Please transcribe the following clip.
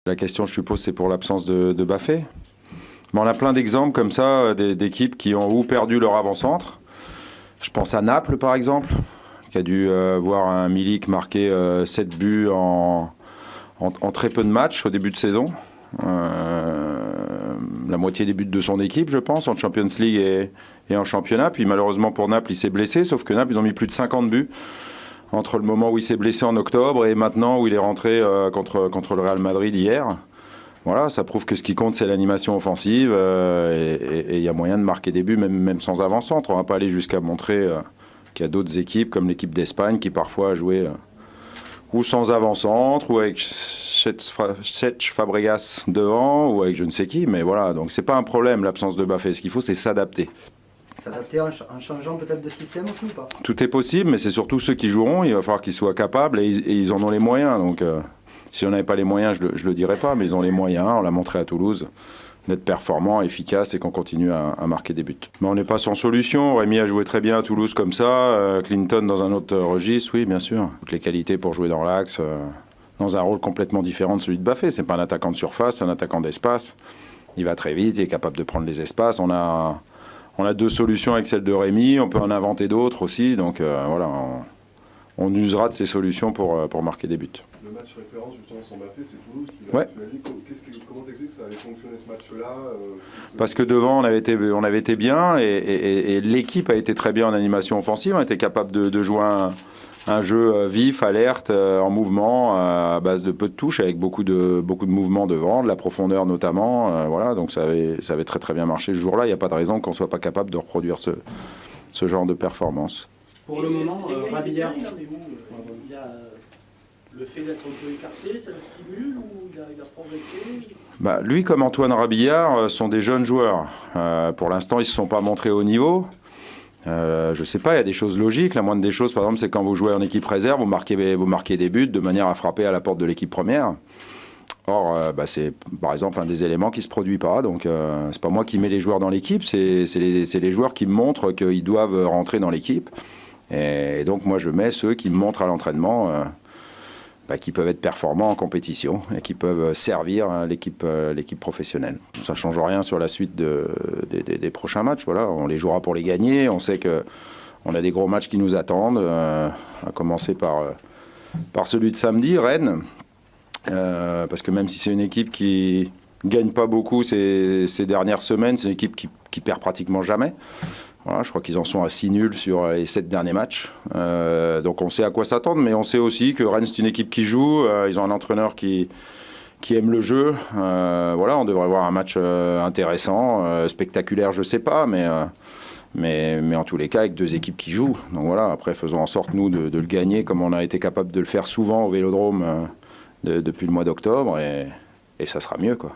La question, je suppose, c'est pour l'absence de Bafé. Mais on a plein d'exemples comme ça, d'équipes qui ont ou perdu leur avant-centre. Je pense à Naples, par exemple, qui a dû voir un Milik marquer 7 buts en très peu de matchs au début de saison. La moitié des buts de son équipe, je pense, en Champions League et en championnat. Puis malheureusement pour Naples, il s'est blessé, sauf que Naples, ils ont mis plus de 50 buts entre le moment où il s'est blessé en octobre et maintenant où il est rentré contre le Real Madrid hier. Voilà, ça prouve que ce qui compte, c'est l'animation offensive et il y a moyen de marquer des buts, même sans avant-centre. On ne va pas aller jusqu'à montrer qu'il y a d'autres équipes, comme l'équipe d'Espagne, qui parfois a joué ou sans avant-centre, ou avec Cesc Fabregas devant, ou avec je ne sais qui. Mais voilà, donc c'est pas un problème, l'absence de Bafé. Ce qu'il faut, c'est s'adapter. S'adapter en changeant peut-être de système aussi ou pas? Tout est possible, mais c'est surtout ceux qui joueront. Il va falloir qu'ils soient capables et ils en ont les moyens. Donc, si on n'avait pas les moyens, je le dirais pas, mais ils ont les moyens. On l'a montré à Toulouse, d'être performants, efficaces et qu'on continue à marquer des buts. Mais on n'est pas sans solution. Rémi a joué très bien à Toulouse comme ça. Clinton dans un autre registre, oui, bien sûr. Toutes les qualités pour jouer dans l'axe, dans un rôle complètement différent de celui de Bafé. C'est pas un attaquant de surface, c'est un attaquant d'espace. Il va très vite, il est capable de prendre les espaces. On a deux solutions avec celle de Rémi, on peut en inventer d'autres aussi, donc voilà, on usera de ces solutions pour marquer des buts. Le match référence justement sans Mbappé, c'est Toulouse, tu ouais. l'as dit, comment t'expliques que ça allait fonctionner ce match-là Parce que devant on avait été bien et l'équipe a été très bien en animation offensive, on était capable de jouer un jeu vif, alerte, en mouvement, à base de peu de touches, avec beaucoup de mouvements devant, de la profondeur notamment. Voilà, donc ça avait très très bien marché ce jour-là. Il n'y a pas de raison qu'on ne soit pas capable de reproduire ce genre de performance. Pour le moment, Rabillard, il a le fait d'être un peu écarté, ça le stimule ou il a progressé? Bah, lui comme Antoine Rabillard sont des jeunes joueurs. Pour l'instant, ils ne se sont pas montrés au niveau. Je sais pas, il y a des choses logiques. La moindre des choses, par exemple, c'est quand vous jouez en équipe réserve, vous marquez des buts de manière à frapper à la porte de l'équipe première. Or, c'est par exemple un des éléments qui se produit pas. Donc, c'est pas moi qui mets les joueurs dans l'équipe, c'est les joueurs qui me montrent qu'ils doivent rentrer dans l'équipe. Et donc, moi, je mets ceux qui me montrent à l'entraînement qui peuvent être performants en compétition et qui peuvent servir l'équipe professionnelle. Ça ne change rien sur la suite des prochains matchs. Voilà, on les jouera pour les gagner. On sait qu'on a des gros matchs qui nous attendent, à commencer par celui de samedi, Rennes. Parce que même si c'est une équipe qui gagne pas beaucoup ces dernières semaines, c'est une équipe qui perd pratiquement jamais. Voilà, je crois qu'ils en sont à 6 nuls sur les 7 derniers matchs. Donc on sait à quoi s'attendre, mais on sait aussi que Rennes, c'est une équipe qui joue. Ils ont un entraîneur qui aime le jeu. Voilà, on devrait avoir un match intéressant, spectaculaire, je sais pas, mais en tous les cas, avec deux équipes qui jouent. Donc voilà, après, faisons en sorte, nous, de le gagner comme on a été capable de le faire souvent au Vélodrome depuis le mois d'octobre, et ça sera mieux, quoi.